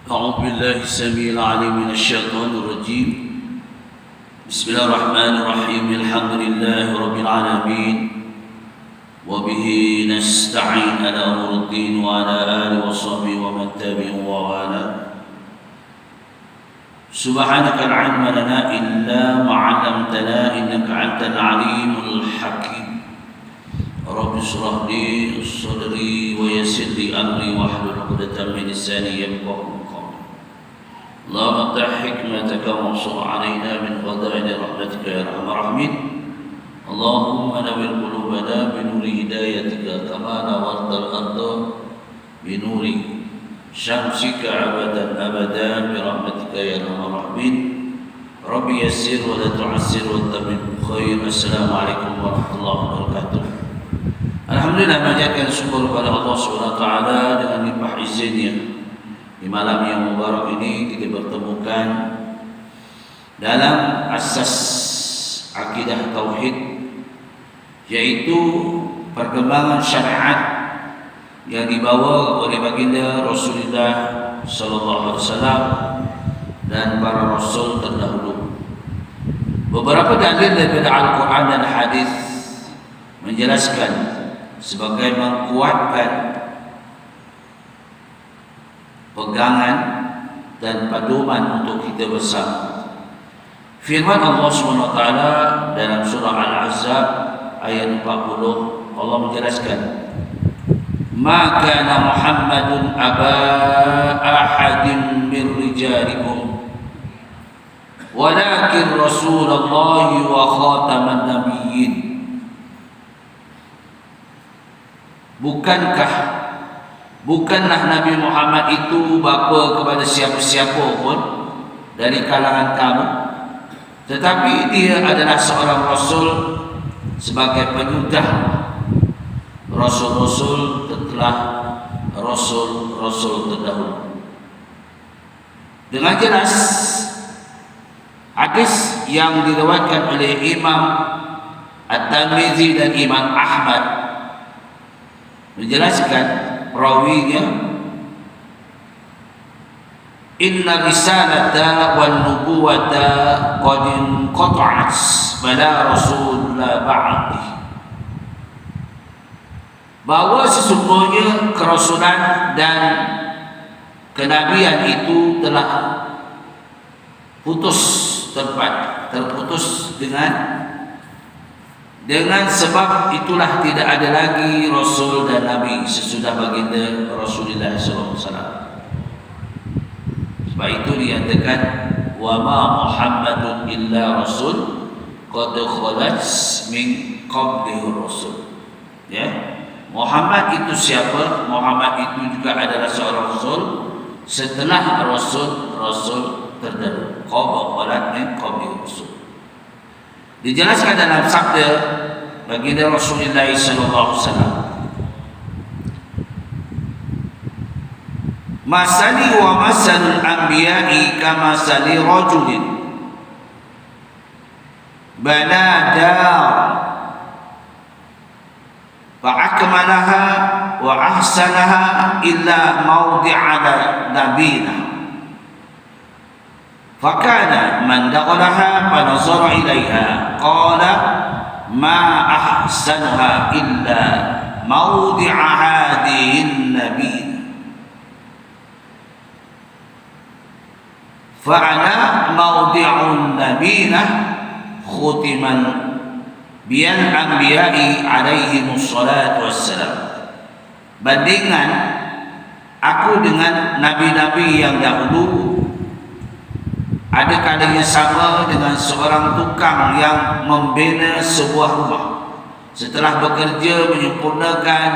أعوذ بالله السميع العليم من الشيطان الرجيم. بسم الله الرحمن الرحيم. الحمد لله رب العالمين، وبه نستعين على أمور الدين وعلى آله وصحبه ومن تبعهم ووالاه. سبحانك لا علم لنا إلا ما علمتنا إنك أنت العليم الحكيم. رب اشرح لي صدري ويسر لي أمري واحلل عقدة من لساني يفقهوا قولي. اللهم افتح حكمتك وانصر علينا من فضائل رحمتك يا أرحم الراحمين. اللهم نور قلوبنا بنور هدايتك كما نورت الأرض بنور شمسك أبدا برحمتك يا أرحم الراحمين. ربي يسر ولا تعسر وتمم خير. السلام عليكم ورحمة الله وبركاته. Alhamdulillah, panjatkan syukur kepada Allah SWT dengan limpah izinnya. Di malam yang mubarak ini kita bertemukan dalam asas akidah tauhid, yaitu perkembangan syariat yang dibawa oleh baginda Rasulullah SAW dan para rasul terdahulu. Beberapa dalil daripada Al-Quran dan hadis menjelaskan sebagai menguatkan pegangan dan pedoman untuk kita bersama. Firman Allah SWT dalam surah Al-Ahzab ayat 40, Allah menjelaskan, "Ma kana Muhammadun aba ahadin min rijalikum walakin Rasulullah wa khataman nabiyyin." Bukanlah Nabi Muhammad itu bapa kepada siapa-siapa pun dari kalangan kamu, tetapi dia adalah seorang rasul sebagai penyudah rasul-rasul telah rasul-rasul terdahulu. Dengan jelas hadis yang diriwayatkan oleh Imam At-Tirmizi dan Imam Ahmad menjelaskan perawinya, inna risalata wal nubuwata qad inqata'at bala rasulullah ba'di, bahwa sesungguhnya kerasulan dan kenabian itu telah terputus dengan sebab itulah tidak ada lagi Rasul dan Nabi sesudah baginda Rasulullah SAW. Sebab itu dinyatakan, wa ma Muhammadun illa Rasul qad khalat min qablihi Rasul. Ya, Muhammad itu siapa? Muhammad itu juga adalah seorang Rasul setelah Rasul terdahulu. Qad khalat min qablihi Rasul. Dijelaskan dalam sabda baginda Rasulullah SAW, "Masali wa masalul anbiya'i kama sali rajulin bana dar fa akmalaha wa ahsanaha illa mawdi'a nabiyina. Fakana man dakhalaha fa nazara ilaiha qala ma ahsanaha illa mawdi'a hadhihi an-nabiy fa ana mawdi'un nabiyina khutiman bil anbiya'i alaihi wassalatu wassalam." Bandingan aku dengan nabi-nabi yang dahulu, ada kalanya sama dengan seorang tukang yang membina sebuah rumah. Setelah bekerja menyempurnakan,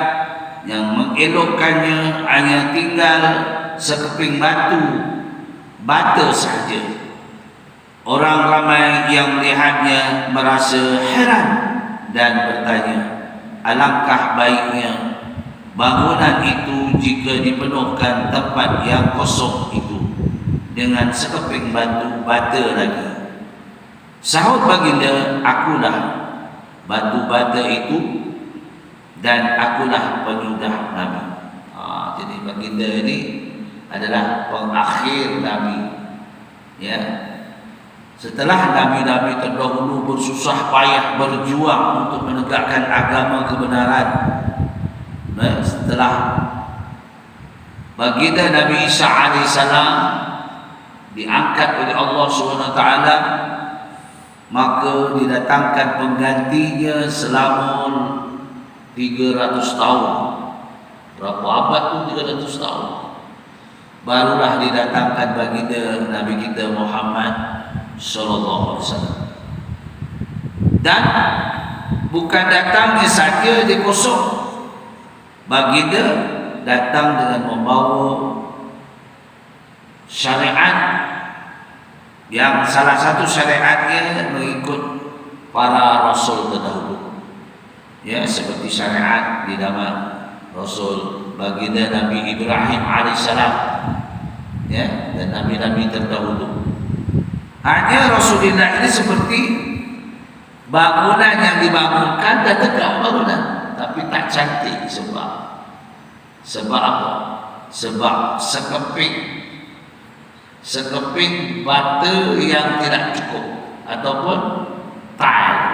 yang mengelokkannya hanya tinggal sekeping bata sahaja. Orang ramai yang melihatnya merasa heran dan bertanya, alangkah baiknya bangunan itu jika dipenuhkan tempat yang kosong itu dengan sekeping bata lagi. Sahut baginda, akulah batu bata itu dan akulah penyudah Nabi. Jadi baginda ini adalah pengakhir Nabi. Ya. Setelah Nabi-Nabi terdahulu bersusah payah berjuang untuk menegakkan agama kebenaran, setelah baginda Nabi Isa alaihissalam diangkat oleh Allah SWT, maka didatangkan penggantinya selama 300 tahun. Berapa abad pun 300 tahun. Barulah didatangkan baginda Nabi kita Muhammad sallallahu alaihi wasallam. Dan bukan datangnya saja dia kosong. Baginda datang dengan membawa syariat yang salah satu syariatnya mengikut para rasul terdahulu. Ya, seperti syariat di zaman Rasul baginda Nabi Ibrahim alaihissalam, ya, dan nabi-nabi terdahulu. Hanya Rasulullah ini seperti bangunan yang dibangunkan dan tegak bangunan, tapi tak cantik. Sebab apa? Sebab sekeping bata yang tidak cukup ataupun tile.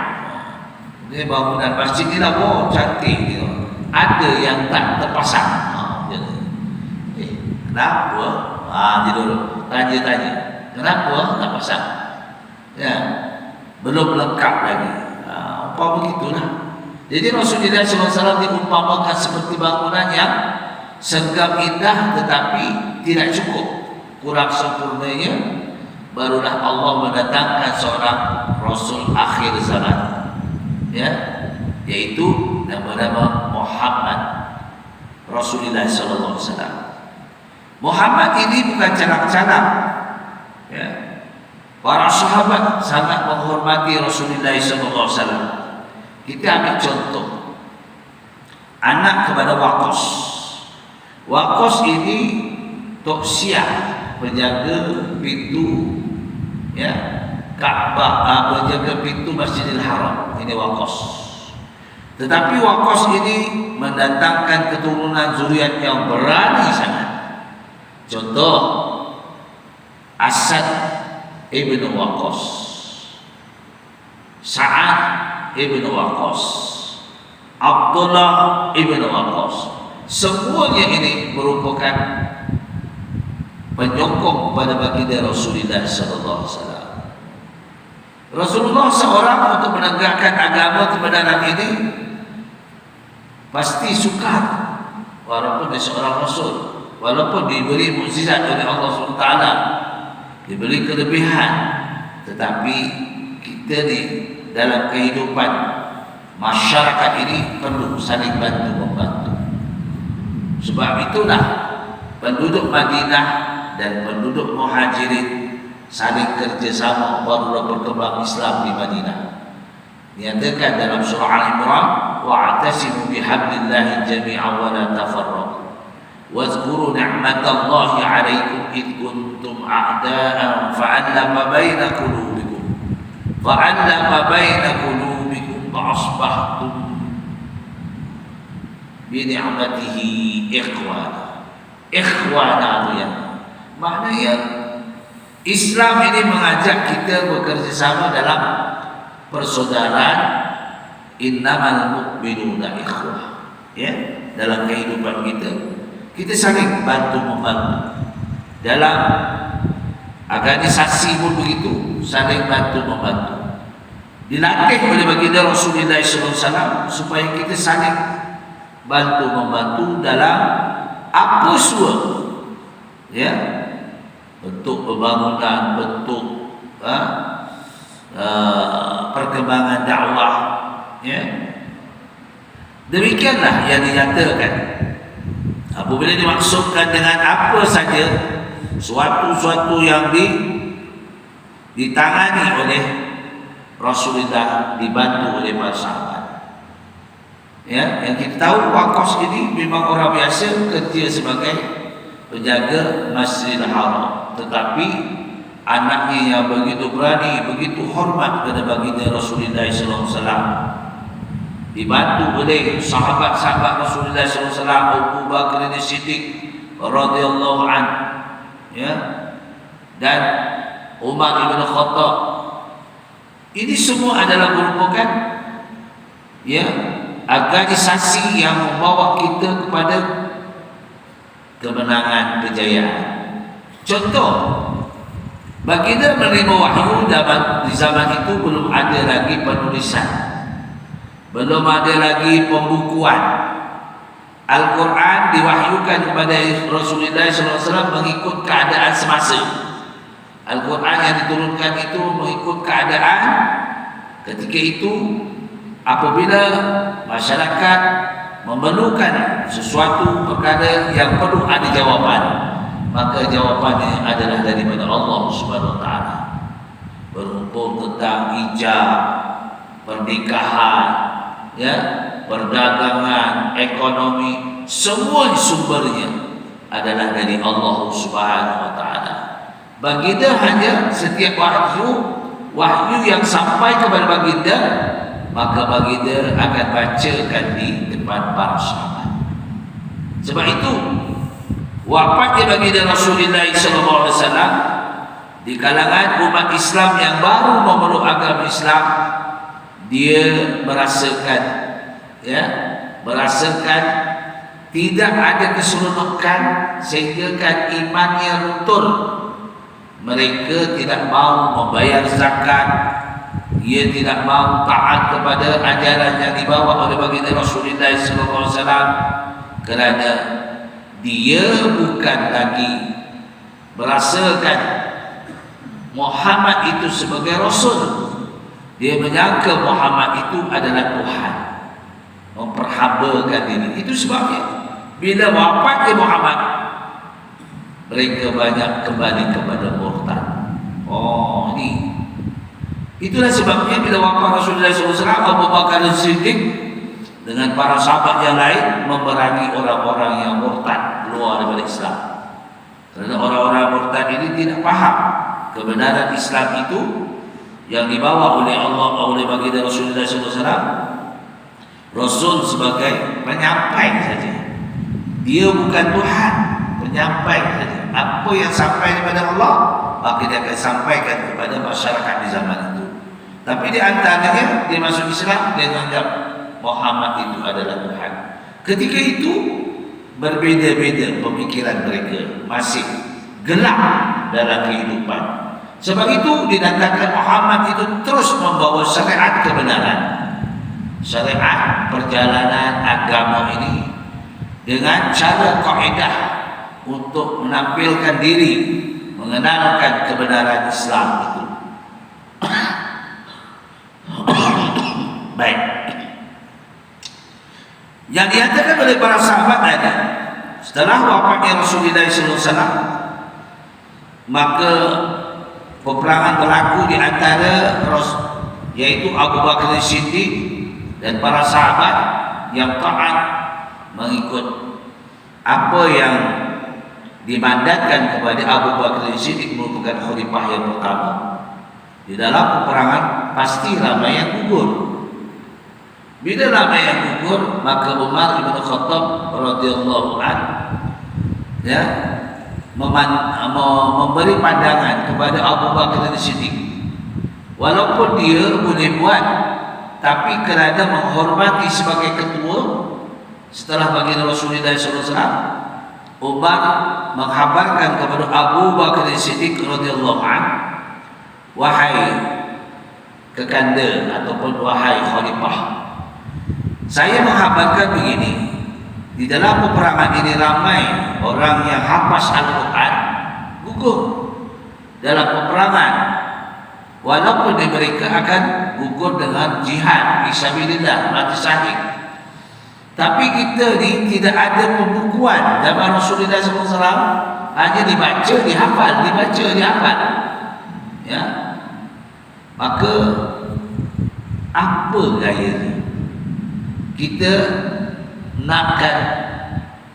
Ini bangunan masjid ni lah cantik dia. Ada yang tak terpasang. Kenapa? Dia dulu tanya. Kenapa tak pasang? Ya, belum lengkap lagi. Apa begitulah. Jadi Rasulullah SAW diumpamakan seperti bangunan yang segam indah tetapi tidak cukup, kurang sempurnanya. Barulah Allah mendatangkan seorang Rasul akhir zaman, ya, yaitu nama Muhammad Rasulullah SAW. Muhammad ini bukan calak-calak. Ya. Para sahabat sangat menghormati Rasulullah SAW. Kita ambil contoh anak kepada Waqas. Waqas ini Tok Siah, penjaga pintu, ya, Ka'bah, penjaga pintu Masjidil Haram. Ini Waqas. Tetapi Waqas ini mendatangkan keturunan zuriat yang berani sangat. Contoh Asad ibn Waqqas, Sa'ad ibn Waqqas, Abdullah ibn Waqqas. Semuanya ini merupakan penyokong pada baginda Rasulullah sallallahu alaihi wasallam. Rasulullah seorang untuk menegakkan agama kebenaran ini pasti sukar, walaupun dia seorang Rasul, walaupun diberi mukjizat oleh Allah SWT, diberi kelebihan, tetapi kita di dalam kehidupan masyarakat ini perlu saling bantu-membantu. Sebab itulah penduduk Madinah dan penduduk Muhajirin saling kerjasama, barulah berkembang Islam di Madinah. Dinyatakan dalam surah Al-Imran, wa'tasimu bihablillahi jami'an wa la tafarraqu. واذكروا نعمة الله عليكم إذ كنتم أعداء فألف بين قلوبكم فأصبحتم بنعمته إخوانا. Maknanya Islam ini mengajak kita bekerja sama dalam persaudaraan. Innamal mu'minuna ikhwah. Ya, dalam kehidupan kita saling bantu-membantu. Dalam organisasi pun begitu, saling bantu-membantu. Dilatih oleh baginda Rasulullah SAW supaya kita saling bantu-membantu dalam apa semua, ya, bentuk pembangunan, bentuk perkembangan dakwah, ya. Demikianlah yang dinyatakan. Apabila dimaksudkan dengan apa saja suatu yang ditangani oleh Rasulullah, dibantu oleh para sahabat. Ya, yang kita tahu Waqas ini memang orang biasa kerja sebagai penjaga Masjidil Haram, tetapi anaknya yang begitu berani, begitu hormat kepada baginda Rasulullah SAW, dibantu oleh sahabat-sahabat Rasulullah SAW, Abu Bakar As-Siddiq radhiyallahu anhu, ya, dan Umar bin Khattab. Ini semua adalah merupakan ya organisasi yang membawa kita kepada kemenangan, kejayaan. Contoh, baginda menerima wahyu di zaman itu belum ada lagi penulisan, belum ada lagi pembukuan. Al-Quran diwahyukan kepada Rasulullah SAW mengikut keadaan semasa. Al-Quran yang diturunkan itu mengikut keadaan ketika itu. Apabila masyarakat memerlukan sesuatu perkara yang perlu ada jawapan, maka jawapannya adalah daripada Allah Subhanahu Wa Taala. Berhubung tentang ijab, pernikahan, ya, perdagangan, ekonomi, semua sumbernya adalah dari Allah Subhanahu Wa Taala. Baginda hanya setiap wahyu yang sampai kepada baginda, maka baginda akan bacakan di depan para sahabat. Sebab itu wafatnya baginda Rasulullah SAW di kalangan umat Islam yang baru memeluk agama Islam, dia merasakan tidak ada keseronokan sehingga kan imannya luntur. Mereka tidak mau membayar zakat, dia tidak mau taat kepada ajaran yang dibawa oleh baginda Rasulullah SAW, kerana dia bukan lagi merasakan Muhammad itu sebagai Rasul. Dia menyangka Muhammad itu adalah Tuhan, memperhambakan diri. Itu sebabnya bila wafatnya Muhammad, mereka banyak kembali kepada murtad. Itulah sebabnya bila wafat Rasulullah SAW, Abu Bakar As-Siddiq dengan para sahabat yang lain memerangi orang-orang yang murtad keluar daripada Islam. Kerana orang-orang murtad ini tidak faham kebenaran Islam itu yang dibawa oleh Allah, oleh baginda Rasulullah SAW. Rasul sebagai penyampai saja, dia bukan Tuhan, penyampai saja. Apa yang sampai daripada Allah, maka dia akan sampaikan kepada masyarakat di zaman itu. Tapi di antaranya dia masuk Islam, dia menganggap Muhammad itu adalah Tuhan. Ketika itu berbeza-beza pemikiran mereka, masih gelap dalam kehidupan. Sebab itu didatangkan Muhammad itu terus membawa syariat kebenaran, syariat perjalanan agama ini dengan cara kaedah untuk menampilkan diri, mengenalkan kebenaran Islam itu. Baik. Yang diatakan oleh para sahabat tadi, setelah wafatnya Rasulullah SAW, maka peperangan berlaku di antara yaitu Abu Bakar As-Siddiq dan para sahabat yang taat mengikut apa yang dimandatkan kepada Abu Bakar As-Siddiq merupakan khalifah yang pertama. Di dalam peperangan pasti ramai yang gugur. Bila ramai yang gugur, maka Umar bin Khattab radhiyallahu anhu memberi pandangan kepada Abu Bakar As-Siddiq. Walaupun dia boleh buat, tapi kerana menghormati sebagai ketua setelah baginda Rasulullah SAW, Umar menghabarkan kepada Abu Bakar As-Siddiq radhiyallahu anhu, wahai kekanda ataupun wahai khalifah, saya menghabarkan begini, di dalam peperangan ini ramai orang yang hafaz Al-Quran gugur dalam peperangan, walaupun mereka akan gugur dengan jihad fisabilillah, mati syahid. Tapi kita ni tidak ada pembukuan zaman Rasulullah SAW, hanya dibaca, dihafal, dibaca, dihafal. Ya, maka apa gayanya? Kita nakkan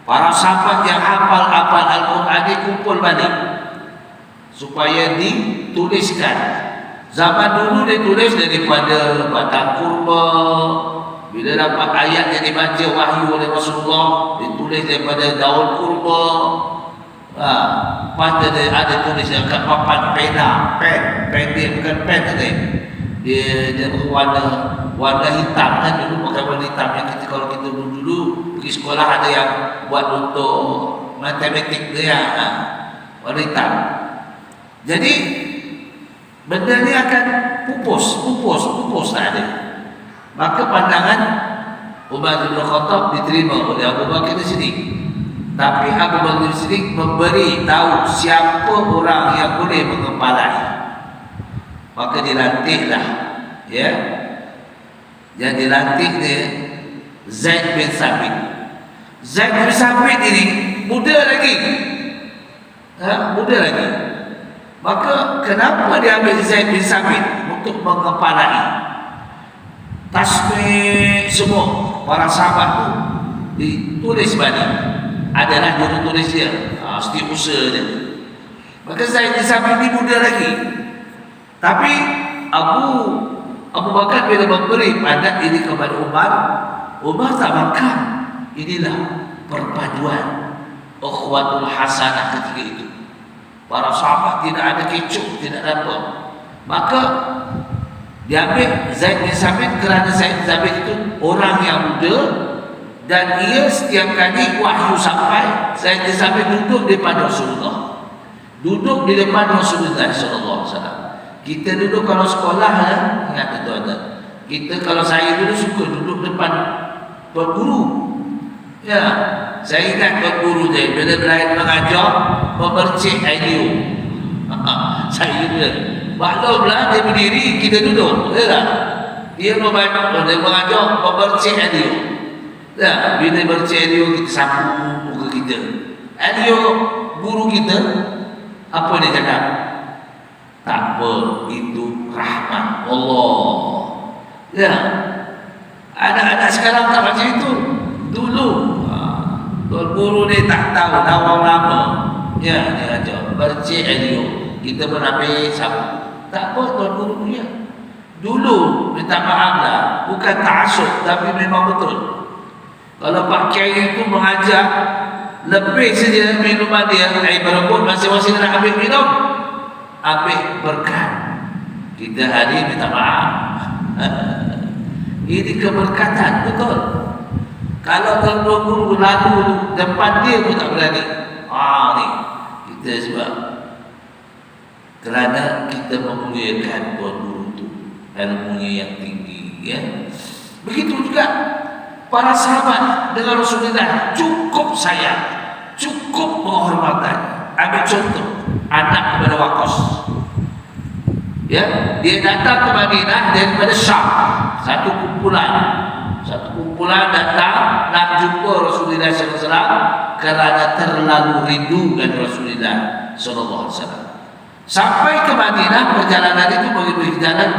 para sahabat yang hafal Al-Quran dikumpul balik supaya dituliskan. Zaman dulu ditulis daripada batang kurma. Bila dapat ayat yang dibaca wahyu oleh Rasulullah, ditulis daripada daun kurma. Pas ada tulisnya kat papan pena, pen dia bukan pen tadi. Dia warna hitam kan, dulu pakai warna hitam yang kalau kita dulu pergi sekolah ada yang buat untuk matematik dia warna hitam. Jadi benda ni akan pupus tak ada. Maka pandangan Umar bin Khattab diterima oleh Abu Bakar di sini. Tapi Abu Bakar di sini memberi tahu siapa orang yang boleh mengepalai. Maka dilantiklah, ya. Yang dilantik dia Zaid bin Sabit. Zaid bin Sabit ini muda lagi. Muda lagi. Maka kenapa dia ambil Zaid bin Sabit untuk mengepalai? Tasbih semua para sahabat tu ditulis balik. Adalah juru tulis dia, setiausaha dia. Maka Zaid bin Sabit ini muda lagi. Tapi Abu Bakar bila memberi padat ini kepada Umar tak makan. Inilah perpaduan ukhuwatul hasanah ketika itu. Para sahabat tidak ada kecoh, tidak ada apa. Maka diambil Zaid bin Sabit kerana Zaid bin Sabit itu orang yang muda dan ia setiap kali wahyu sampai Zaid bin Sabit duduk di depan Rasulullah. Duduk di depan Rasulullah sallallahu alaihi wasallam. Kita duduk kalau sekolah ingat itu ada. Kita kalau saya dulu suka duduk depan tuan guru. Ya, saya ingat tuan guru dia bila belajar mengajar memercik ideo. Saya bila walau belah dia berdiri kita duduk, ya tak? Dia membantu dia mengajar memercik ideo. Ya, bila bercik ideo kita sapu muka kita. Ideo guru kita apa dia cakap? Tak apa, itu rahmat Allah. Ya, anak-anak sekarang tak macam itu. Dulu tuan guru ni tak tahu awal lama. Ya, dia ajar bercik ideo. Kita berapi sapu. Tak apa tuan guru punya. Dulu minta maaf lah, bukan ta'assub tapi memang betul. Kalau Pak Kiai itu mengajar lebih saja minuman dia, air berebut masing-masing nak ambil minum, ambil berkat. Kita hari minta maaf. Ini keberkatan betul. Kalau tuan guru lalu depan dia pun tak berani. Ni kita sebab kerana kita memuliakan tuan guru itu, ilmunya yang tinggi, ya. Begitu juga para sahabat dengan Rasulullah cukup sayang, cukup penghormatan. Ambil contoh anak kepada Waqqas. Ya, dia datang ke Madinah daripada Syam. Satu kumpulan datang nak jumpa Rasulullah SAW kerana terlalu rindu dengan Rasulullah SAW. Sampai ke Madinah, perjalanan itu berjalan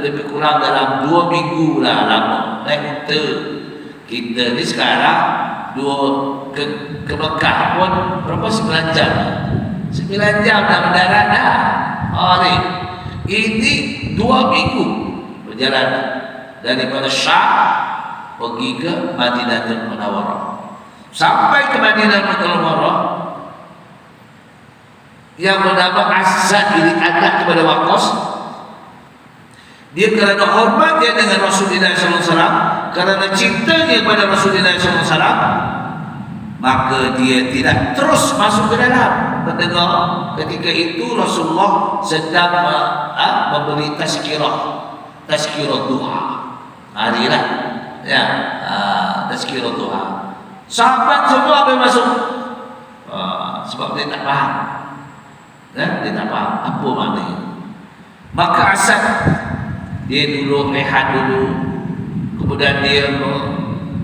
lebih kurang dalam 2 minggu lah lama. Naik unta. Kita ni sekarang ke Mekah pun berapa 9 jam. 9 jam dah mendarat dah. Ni. Ini 2 minggu perjalanan daripada Syam pergi ke Madinatul Munawwarah. Sampai ke Madinatul Munawwarah, yang bernama Asad ini anak kepada Waqqas. Dia kerana hormat dia dengan Rasulullah SAW, kerana cintanya kepada Rasulullah SAW, maka dia tidak terus masuk ke dalam mendengar. Ketika itu Rasulullah sedang memberi tazkirah duha. Harilah, ya, tazkirah duha. Sahabat semua apa masuk? Sebab dia tak faham. Dia tak faham apa maknanya. Maka Asad dia dulu rehat dulu, kemudian dia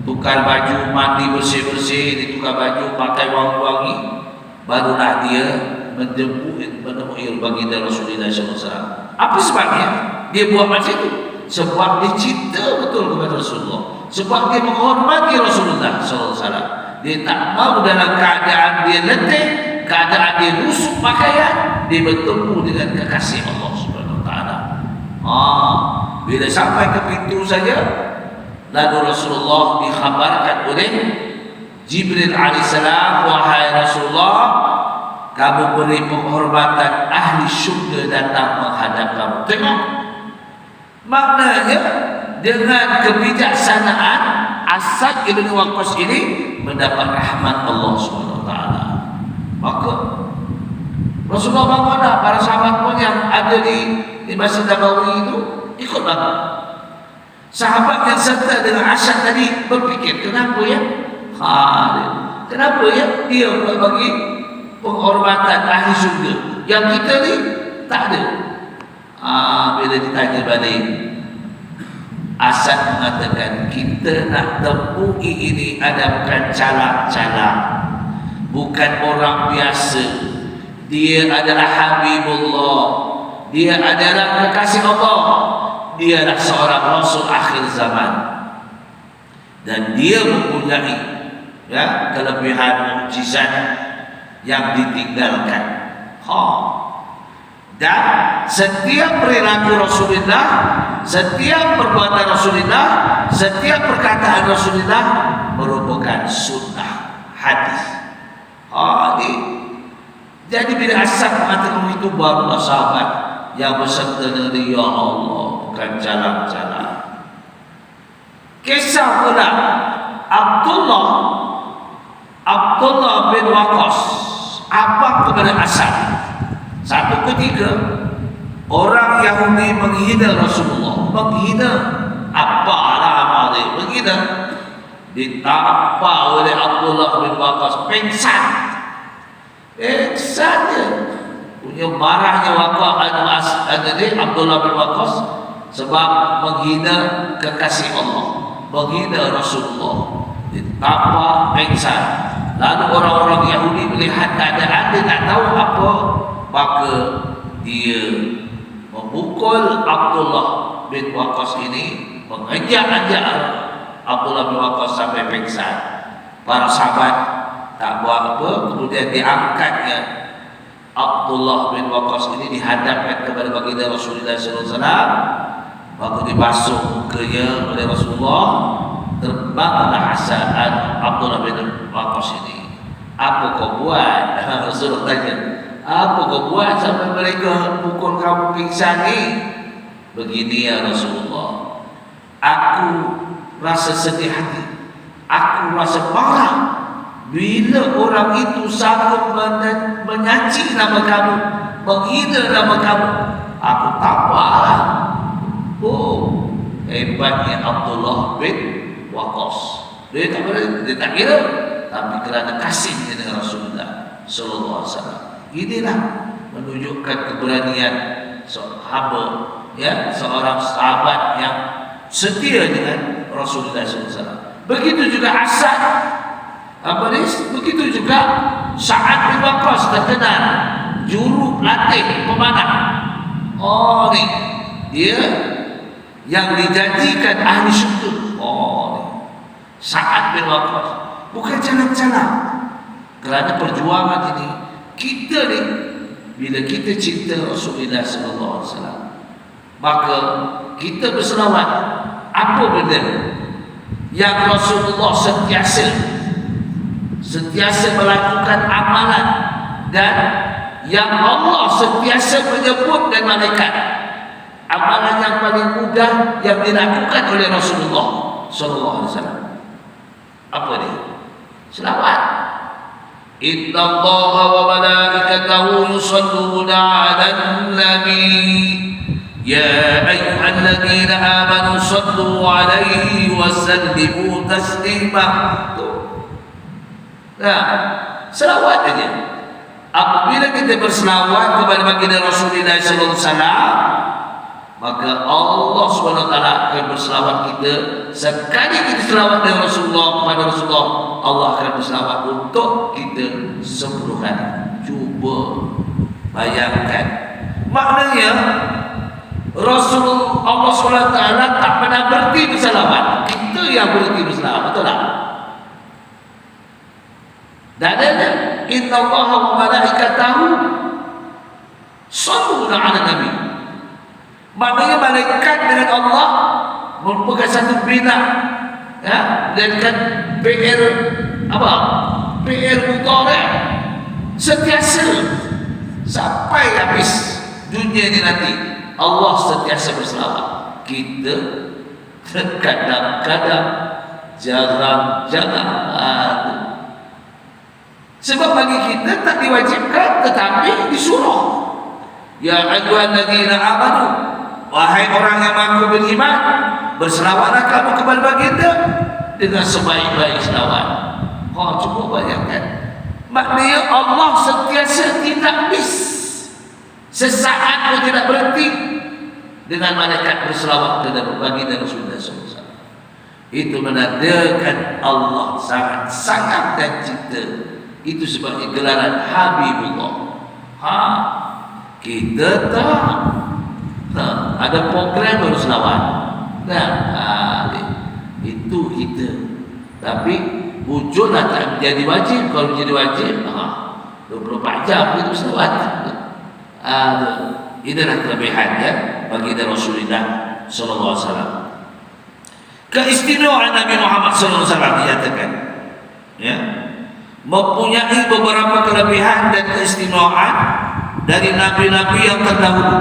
tukar baju, mandi bersih-bersih, dia tukar baju, pakai wangi-wangi, barulah dia menemui baginda Rasulullah SAW. Apa sebabnya dia buat macam itu? Sebab dia cinta betul kepada Rasulullah, sebab dia menghormati Rasulullah SAW. Dia tak mau dalam keadaan dia letih, keadaan dia rusuk pakaian, dia bertemu dengan kekasih Allah Subhanahu Wa Taala. Bila sampai ke pintu saja, lalu Rasulullah dikhabarkan oleh Jibril alaihissalam, wahai Rasulullah, kamu beri penghormatan, ahli syurga datang menghadap kamu. Tengok, maknanya dengan kebijaksanaan Asad ibn Waqqas ini mendapat rahmat Allah SWT. Maka Rasulullah bangun, para sahabat pun yang ada di Masjid Nabawi itu ikut bangun. Sahabat yang serta dengan Asad tadi berfikir, kenapa ya kenapa ya dia bagi penghormatan ahli syurga yang kita ni tak ada. Bila ditanya balik, Asad mengatakan, kita nak temui ini ada bukan calak-calak, bukan orang biasa. Dia adalah Habibullah, dia adalah kekasih Allah, dia adalah seorang Rasul akhir zaman, dan dia mempunyai kelebihan mukjizat yang ditinggalkan. Dan setiap perilaku Rasulullah, setiap perbuatan Rasulullah, setiap perkataan Rasulullah merupakan sunnah hadis. Jadi bila Asad mengatakan itu, barulah sahabat yang berserta dengan dia, ya Allah, bukan jalan-jalan. Kisah pula Abdullah bin Waqqas apa kepada Asad. Satu ketika orang Yahudi menghina Rasulullah, menghina menghina, ditampa oleh Abdullah bin Waqqas, pingsan dia. Punya marahnya Abdullah bin Waqqas sebab menghina kekasih Allah, menghina Rasulullah, ditampa pingsan. Lalu orang-orang Yahudi melihat keadaan, dia tak tahu apa, maka dia memukul Abdullah bin Waqqas ini, mengejar-ejar Abdullah bin Waqqas sampai pingsan. Para sahabat tak buat apa, kemudian diangkatnya Abdullah bin Waqqas ini, dihadapkan kepada baginda Rasulullah SAW, maka dibasuh mukanya oleh Rasulullah. Terbanglah Asad Abdullah bin Waqqas ini. Apa kau buat? Rasulullah tanya, apa kau buat sampai mereka pukul kamu pingsan ni? Begini ya Rasulullah, aku rasa sedih hati, aku rasa marah bila orang itu sanggup menyaci nama kamu, menghina nama kamu. Aku tak marah. Hebatnya Abdullah bin Waqqas. Dia tak kira, tapi kerana kasihnya dengan Rasulullah sallallahu alaihi wasallam. Inilah menunjukkan keberanian seorang sahabat yang setia dengan Rasulullah sallallahu alaihi wasallam. Begitu juga Asad, begitu juga Sa'ad bin Waqqas, terkenal juru latih pemanah. Ni dia yang dijanjikan ahli syurga. Sa'ad bin Waqqas bukan jalan-jalan. Kerana perjuangan ini, kita ni bila kita cinta Rasulullah sallallahu alaihi wasallam, maka kita berselawat. Apa benda yang Rasulullah sentiasa melakukan amalan, dan yang Allah sentiasa menyebut dan malaikat, amalan yang paling mudah yang dilakukan oleh Rasulullah sallallahu alaihi wasallam. Apa dia? Selawat. Inna Allaha wa malaikatahu yusalluna 'alan nabi ya ayyuhalladzina amanu sallu 'alaihi wa sallimu taslima. Selawat aja. Apabila kita berselawat kepada baginda Rasulullah sallallahu alaihi wasallam, maka Allah SWT akan berselawat kita. Sekali kita selawat dengan Rasulullah, kepada Rasulullah, Allah akan berselawat untuk kita 10 kali. Cuba bayangkan. Maknanya Rasulullah, Allah SWT tak pernah berhenti berselawat, kita yang berhenti berselawat. Betul tak? Dan ada Inna Allaha wa malaikatahu yusalluna 'alan nabi. Maknanya malaikat dengan Allah merupakan satu bina, dan kan PR mudhari', sentiasa sampai habis dunia ini nanti Allah sentiasa berselawat. Kita kadang-kadang jarang-jarang sebab bagi kita tak diwajibkan tetapi disuruh. Ya ayyuhalladzina amanu, wahai orang yang mengaku beriman, berselawatlah kamu kepada baginda dengan sebaik-baik selawat. Cuba bayangkan, maknanya Allah sentiasa tidak habis, sesaat pun tidak berhenti dengan malaikat berselawat kepada baginda Rasulullah SAW. Itu menandakan Allah sangat-sangat dan cinta. Itu sebagai gelaran Habibullah. Kita tak ada program baru selawat. Itu kita. Tapi wujudlah tak menjadi wajib. Kalau menjadi wajib 24 jam itu selawat. Inilah kelebihannya bagi Rasulullah SAW. Keistimewaan Nabi Muhammad SAW dinyatakan, ya, mempunyai beberapa kelebihan dan keistimewaan dari nabi-nabi yang terdahulu.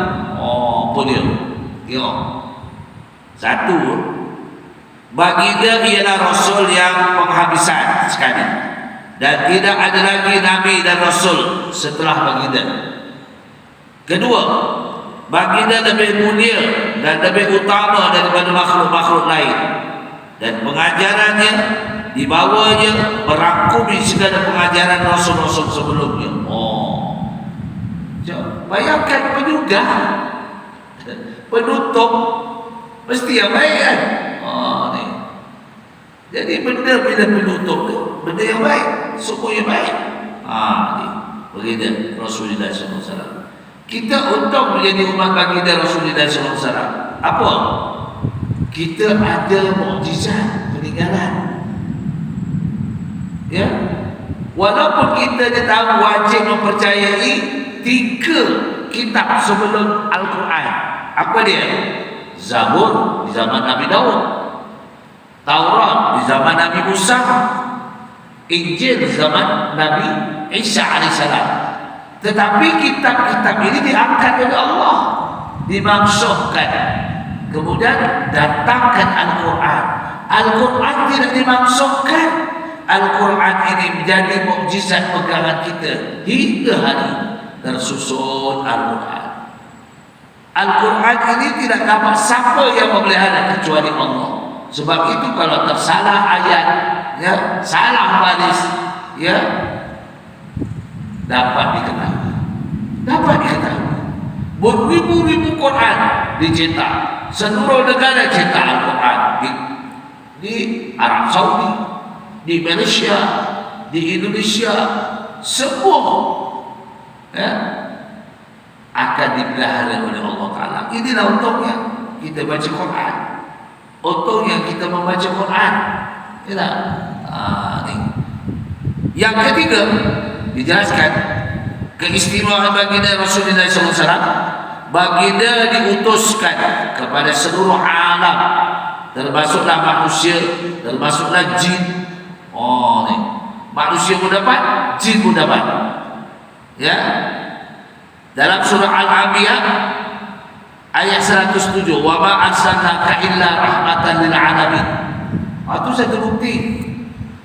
Apa dia? Satu, baginda ialah Rasul yang penghabisan sekali, dan tidak ada lagi nabi dan Rasul setelah baginda. Kedua, baginda lebih mulia dan lebih utama daripada makhluk-makhluk lain, dan pengajarannya dibawanya merangkumi segala pengajaran Rasul-Rasul sebelumnya. Bayangkan penyudah, penutup mesti yang baik kan? Ni. Jadi benda bila penutup tu benda yang baik, semua yang baik. Ni baginda Rasulullah SAW. Kita untuk menjadi umat baginda Rasulullah SAW, apa? Kita ada mukjizat peninggalan. Ya, walaupun kita dah tahu wajib mempercayai 3 kitab sebelum Al-Quran. Apa dia? Zabur di zaman Nabi Daud, Taurat di zaman Nabi Musa, Injil di zaman Nabi Isa AS. Tetapi kitab-kitab ini diangkat oleh Allah, dimansuhkan, kemudian datangkan Al-Quran. Al-Quran tidak dimansuhkan. Al-Quran ini menjadi mukjizat pegangan kita hingga hari tersusun Al-Quran. Al-Quran ini tidak dapat siapa yang memelihara kecuali Allah. Sebab itu kalau tersalah ayat, ya, salah baris, ya, dapat diketahui. Beribu-ribu Quran dicetak, seluruh negara cetak Al-Quran di Arab Saudi, di Malaysia, di Indonesia, semua, ya, akan dipelihara oleh Allah Ta'ala. Inilah untungnya kita baca Quran, untungnya kita membaca Quran. Ni. Yang ketiga dijelaskan keistimewaan baginda Rasulullah SAW. Baginda diutuskan kepada seluruh alam, termasuklah manusia, termasuklah jin. Ni. Manusia pun dapat, jin pun dapat. Ya. Dalam surah Al-Anbiya ayat 107, wa ma arsalnaka illa rahmatan lil alamin. Itu satu bukti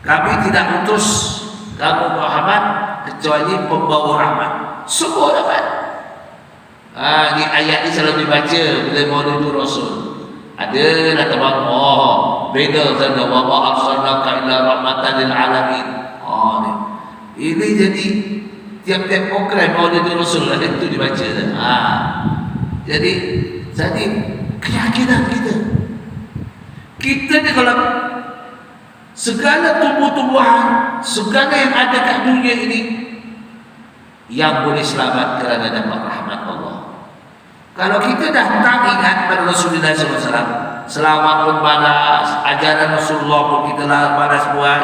kami tidak utus kamu Muhammad kecuali pembawa rahmat. Semua dapat. Ini ayat ini selalu dibaca bila Maulidur Rasul. Ada lah teman, beda sana, wa ma arsalnaka illa rahmatan lil alamin. Ini jadi tiap-tiap program Maulidur Rasul itu dibaca. Jadi keyakinan kita ni kalau segala tumbuh-tumbuhan, segala yang ada kat dunia ini yang boleh selamat kerana dapat rahmat Allah. Kalau kita dah tak ingat pada Rasulullah SAW, selawat pun balas, ajaran Rasulullah pun kita lah balas buat,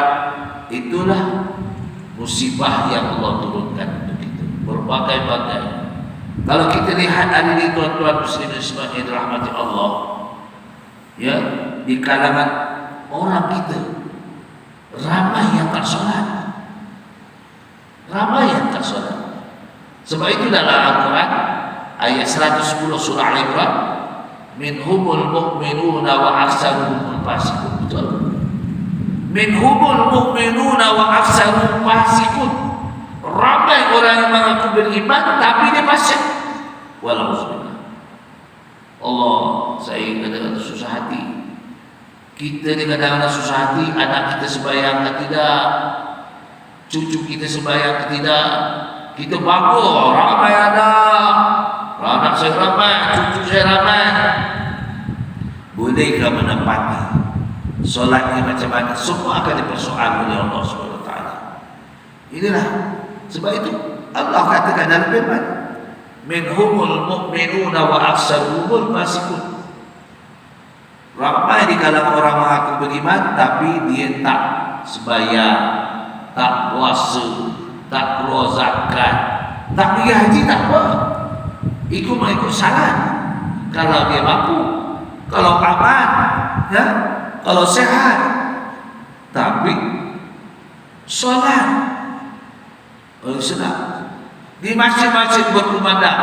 itulah musibah yang Allah turunkan untuk kita, berbagai-bagai. Kalau kita lihat hari ini tuan-tuan muslimin semua yang dirahmati Allah, ya, di kalangan orang kita ramai yang tak solat, Sebab itu dalam Al-Quran ayat 110 surah Al-Imran, minhumul mu'minuna wa aksaruhumul fasiqun. Betul. Minhumul mu'minuna wa aksaruhum fasiqun. Ramai orang yang mengaku beriman tapi dia fasik. Walauzubillah. Allah, saya kadang-kadang susah hati. Kita ni kadang-kadang susah hati, anak kita sembahyang ke tidak, cucu kita sembahyang ke tidak. Kita bangga, ramai anak saya ramai, cucu saya ramai. Bolehkah menepati solatnya macam mana? Semua akan dipersoal oleh Allah SWT. Inilah sebab itu Allah katakan dalam firman, minhumul mu'minuna wa aksaruhumul fasiqun. Ramai di kalangan orang mengaku beriman tapi dia tak sembahyang, tak puasa, tak keluar zakat, tak pergi haji, tak apa. Ikut salat kalau dia mampu, kalau aman, ya, kalau sehat. Tapi solat senang di masjid-masjid berkumandang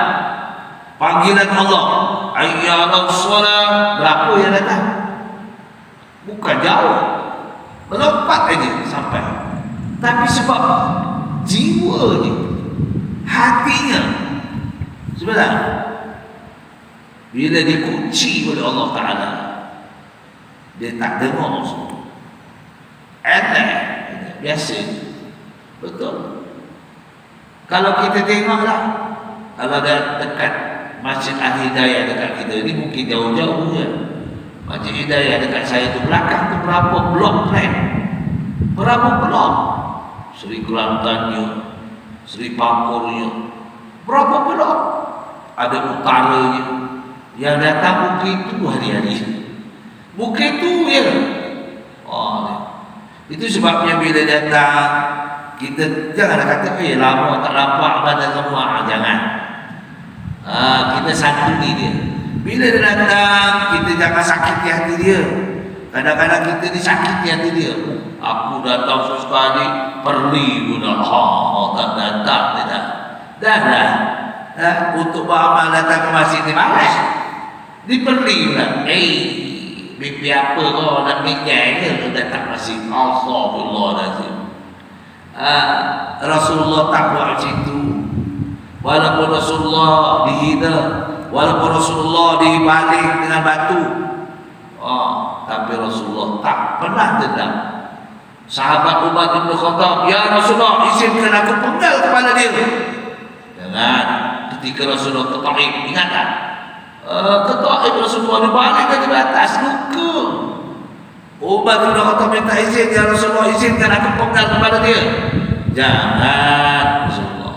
panggilan Allah, ayyalas solat, berapa yang datang? Bukan jauh, melompat aja sampai. Tapi sebab jiwanya, hatinya sebenarnya bila dikunci oleh Allah Ta'ala, dia tak dengar semua. Aneh, biasa. Betul. Kalau kita tengoklah, kalau ada dekat Masjid Al-Hidayah dekat kita ni, mungkin jauh-jauh je. Masjid Hidayah dekat saya tu belakang tu berapa blok plan? Berapa blok? Seri Kelantannya, Seri Pakurnya, berapa blok? Ada utaranya. Yang datang bukit itu hari-hari. Bukit itu ya. Itu sebabnya bila datang, kita jangan kata lama tak nampak badan semua. Jangan. Kita santuni dia. Bila dia datang, kita jangan sakiti hati dia. Kadang-kadang kita disakiti hati dia. Aku datang sesekali, perli pun tak datang tidak. Dah lah. Untuk beramal datang ke masjid ni malas. Diperli pula. Mimpi apa kau nak mikir ke datang masjid? Astagfirullahaladzim. Rasulullah tak buat macam itu. Walaupun Rasulullah dihina, walaupun Rasulullah dibalik dengan batu, tapi Rasulullah tak pernah dendam. Sahabat Umar bin Khattab, ya Rasulullah, izinkan aku penggal kepala dia. Jangan. Ketika Rasulullah ke Taif, ingat tak? Ke Taif Rasulullah dibalik dari atas, luka. Umar bin Khattab minta izin, ya Rasulullah, izinkan aku penggal kepala dia. Jangan, Rasulullah.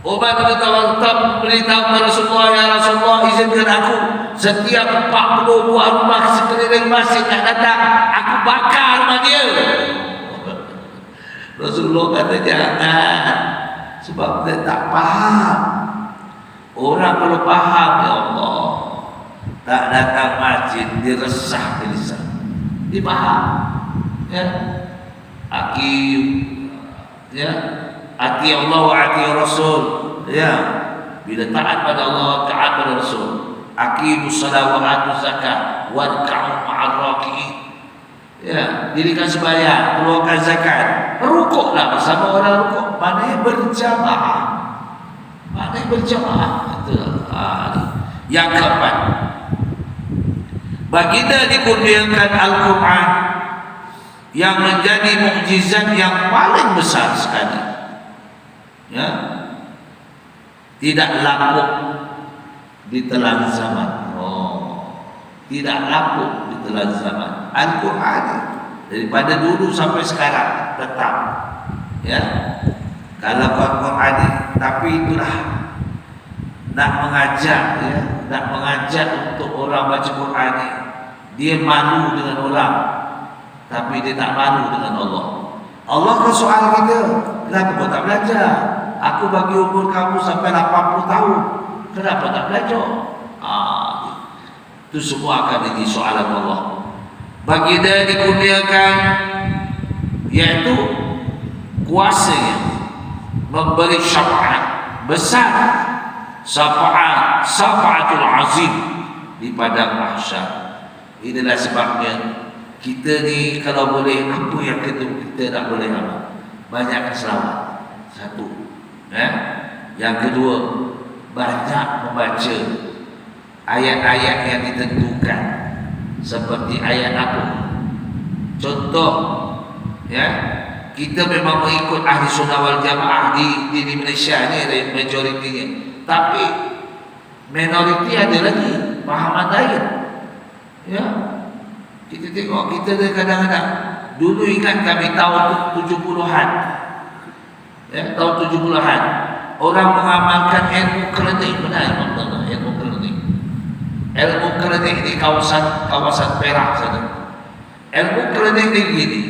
Umar bin Khattab beritahu kepada Rasulullah, ya Rasulullah, izinkan aku setiap 40 buah rumah sekeliling masjid nak datang, aku bakar rumah dia. Rasulullah kata jangan, sebab dia tak faham. Orang kalau faham, ya Allah, tak datang masjid, dia resah di lisan. Dia faham, ya. Ati Allah wa ati Rasul, ya. Bila taat pada Allah, taat pada Rasul. Aqimus salat wa atuz zakat warka'u ma'ar raki'in. Ya, dirikan sembahyang, keluarkan zakat, rukuklah bersama orang rukuk. Maknanya berjamaah. Itu yang keempat, baginda dikurniakan Al-Quran yang menjadi mukjizat yang paling besar sekali. Ya, tidak lapuk di telan zaman. Tidak lapuk di telan zaman. Al-Quran daripada dulu sampai sekarang tetap, ya. Kalau Al-Quran, tapi itulah nak mengajak, ya, nak mengajak untuk orang baca Quran ni. Dia malu dengan orang, tapi dia tak malu dengan Allah. Allah kan soal kita, kenapa kau tak belajar? Aku bagi umur kamu sampai 80 tahun, kenapa tak belajar? Itu semua akan jadi soalan Allah. Baginda dikurniakan yaitu kuasanya memberi syafaat, besar, syafa'atul azim di padang mahsyar. Inilah sebabnya kita ni kalau boleh, apa yang kita tak boleh apa? Banyakkan selawat. Satu. Yang kedua, banyak membaca ayat-ayat yang ditentukan. Seperti ayat apa? Contoh, kita memang mengikut ahli sunnah wal jamaah di Malaysia ni majoritinya. Tapi minoriti ada lagi pahaman lain. Kita tengok, kita kadang-kadang dulu ingat kami tahun 70-an. Tahun 70-an orang mengamalkan ilmu klinik, benar ilmu klinik. Ilmu klinik di kawasan Perak sana. Ilmu klinik ni gini.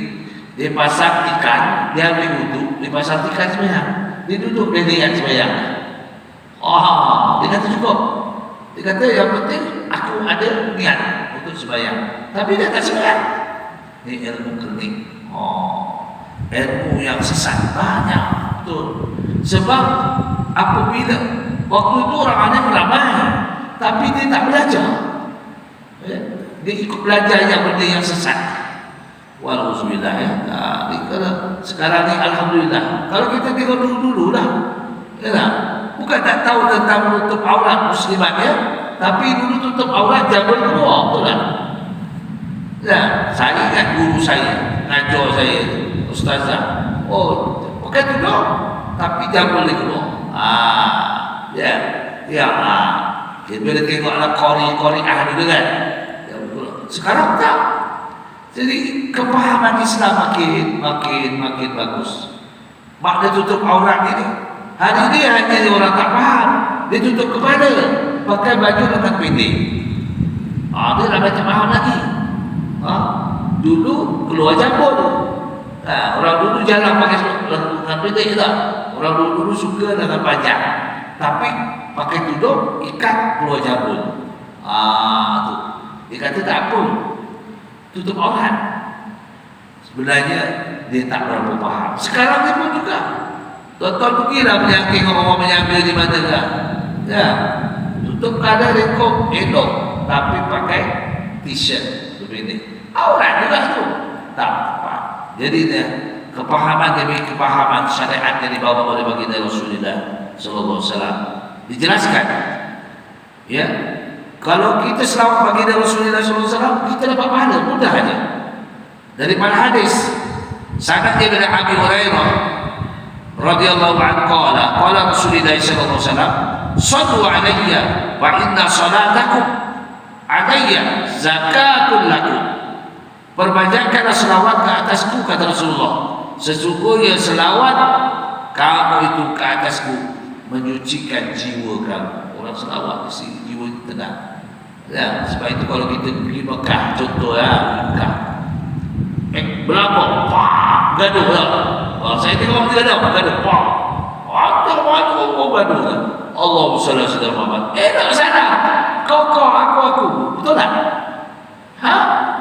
Dia pasang ikan, dia ambil wuduk, dia pasang ikan sembahyang. Dia duduk, dia lihat sembahyang. Dia kata cukup. Dia kata yang penting aku ada niat untuk sembahyang. Tapi dia tak sembahyang. Ini ilmu klinik. Ilmu yang sesat banyak, betul. Sebab apabila waktu itu orang ada ramai, tapi dia tak belajar. Dia ikut belajar yang benda yang sesat. Walauzubillah sekarang ni alhamdulillah. Kalau kita tengok dulu lah, bukan tak tahu tentang menutup aurat muslimat tapi dulu tutup aurat jabul keluar, betul tak? Saya ingat guru saya, ngajar saya, ustazah. Bukan tutup, tapi jabul keluar. Kita boleh tengoklah kori ahli kan. Sekarang tak. Jadi kepahaman Islam makin bagus. Makna tutup aurat ini hari ini hanya orang tak faham. Dia tutup kepala, pakai baju lengan pendek. Dia dah macam faham lagi. Dulu keluar jambul. Orang dulu jalan pakai lengan pendek tak. Orang dulu suka lengan panjang. Tapi pakai tudung ikat keluar jambul. Tu. Dia kata tak apa. Tutup aurat. Sebenarnya dia tak berapa faham. Sekarang ni pun juga. Tuan-tuan pergilah menyangking orang menyambil di mana kan. Tutup kadar rekod elok, tapi pakai t-shirt begini. Aurat juga tu. Tak tepat. Jadi kepahaman demi kepahaman syariat yang dibawa oleh baginda Rasulullah sallallahu alaihi wasallam dijelaskan. Kalau kita selawat baginda Rasulullah sallallahu alaihi wasallam, kita dapat pahala mudah aja. Daripada hadis sanad dari Abi Hurairah radhiyallahu anhu qala Rasulullah sallallahu alaihi wasallam, "Shallu alayya wa inna salatakum alayya zakatun lakum." Perbanyakkanlah selawat ke atasku, kata Rasulullah. Sesungguhnya selawat kamu itu ke atasku menyucikan jiwa kamu. Orang selawat mesti jiwa tenang. Sebab itu kalau kita pergi Mekah, contoh Mekah, berapa? Gaduh lah. Saya tengok dia gaduh. Gaduh kan. Allahumma shalli ala Muhammad. Tak sana. Kau, aku. Betul tak?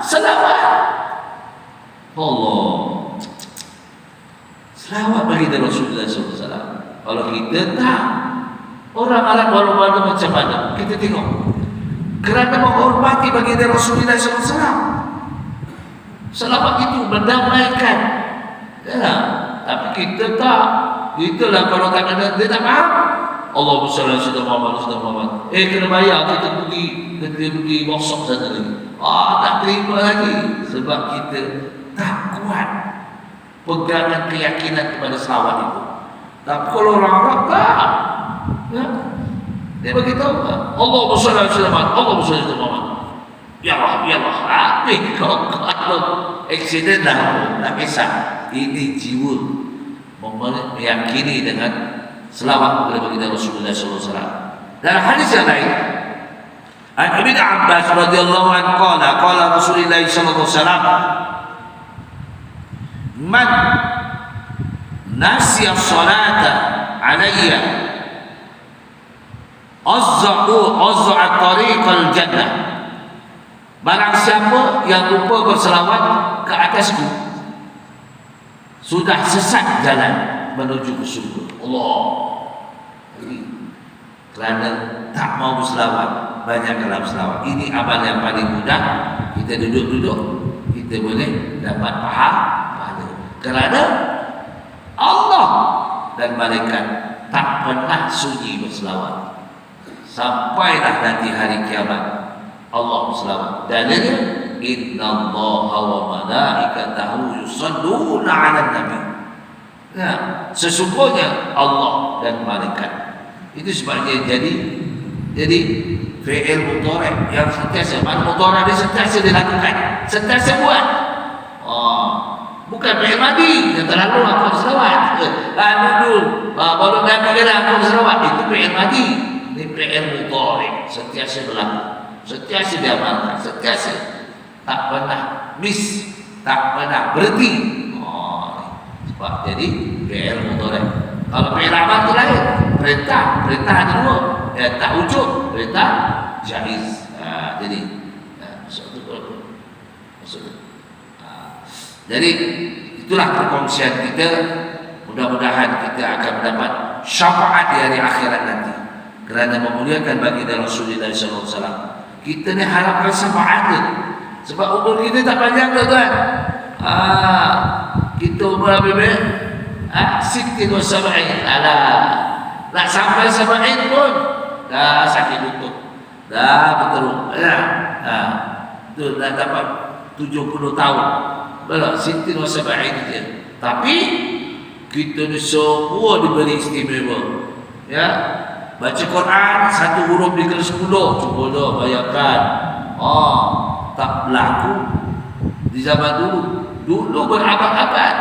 Selawat. Allah. Selawat bagi Rasulullah SAW. Kalau kita tak, orang Arab malu-malu macam mana? Kita tengok. Kerana menghormati baginda Rasulullah SAW. Selawat itu mendamaikan. Tapi kita tak. Itulah kalau tak ada, dia tak faham. Allahumma shalli ala Muhammad. Kena bayar, kita pergi workshop sana lagi. Tak terima lagi. Sebab kita tak kuat pegangan keyakinan kepada selawat itu. Tapi kalau orang Arab tak. Dia beritahu, Allahumma shalli ala Muhammad. Ya Allah. Kalau accident tak kisah. Ini jiwa meyakini dengan selawat kepada baginda Rasulullah SAW. Dalam hadis yang lain, Ibn Abbas radhiyallahu anhu qala Rasulullah SAW, "Man nasiya salata alayya azza'a tariqal jannah." Barang siapa yang lupa berselawat ke atasku, sudah sesat jalan menuju ke surga. Allah. Kerana tak mau berselawat, banyaklah berselawat. Ini amal yang paling mudah. Kita duduk-duduk, kita boleh dapat pahala. Kerana Allah dan malaikat tak pernah sunyi berselawat. Sampailah nanti hari kiamat Allah berselawat. Dalilnya innallaha wa malaikatahu yusalluna 'alan nabi. Nah, sesungguhnya Allah dan malaikat. Itu sebabnya jadi fi'il mudhari' yang sentiasa, mudhari' dia sentiasa dilakukan, sentiasa buat. Bukan fi'il madi yang terlalu aku berselawat. Dulu baru Nabi kata aku berselawat, itu fi'il madi. Ini fi'il mudhari' sentiasa berlaku, sentiasa diamalkan, sentiasa tak pernah miss, tak pernah berhenti. Sebab jadi fi'il mudhari'. Kalau fi'il amal itu lain, perintah ada dua, tak wujud, perintah jaiz. Jadi jadi itulah perkongsian kita. Mudah-mudahan kita akan mendapat syafaat di hari akhirat nanti, kerana memuliakan baginda Rasulullah SAW. Kita ni harapkan syafaat tu, sebab umur kita tak panjang tuan. Kita umur lebih Siti wa sab'in. Nak sampai sab'in pun dah sakit lutut, dah berteruk. Tu dah dapat 70 tahun. Belum Siti wa sab'in dia. Tapi kita ni semua diberi istimewa. Ya, baca Quran satu huruf dikira 10. Cuba dah bayangkan. Tak berlaku di zaman dulu. Dulu berabad-abad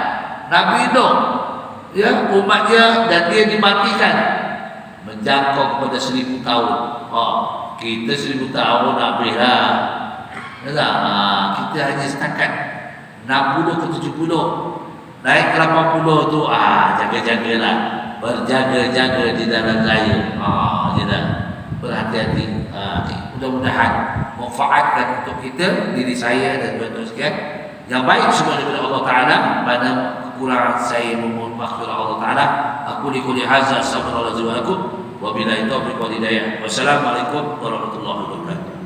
Nabi Nuh, ya, umatnya, dan dia dimatikan menjangkau kepada 1000 tahun. Kita 1000 tahun habis lah. Kita hanya setakat 60 ke 70. Naik ke 80 tu jaga-jagalah, berjaga-jaga di dalam raya. Berhati-hati. Mudah-mudahan manfaatkan untuk kita, diri saya dan tuan-tuan sekalian. Yang baik semua daripada Allah Ta'ala. Pada kekurangan saya memohon maghfirah Allah Ta'ala. Aku likulli hadza astaghfirullahaladzim wa lakum. Wabillahi taufiq wal hidayah. Wassalamualaikum warahmatullahi wabarakatuh.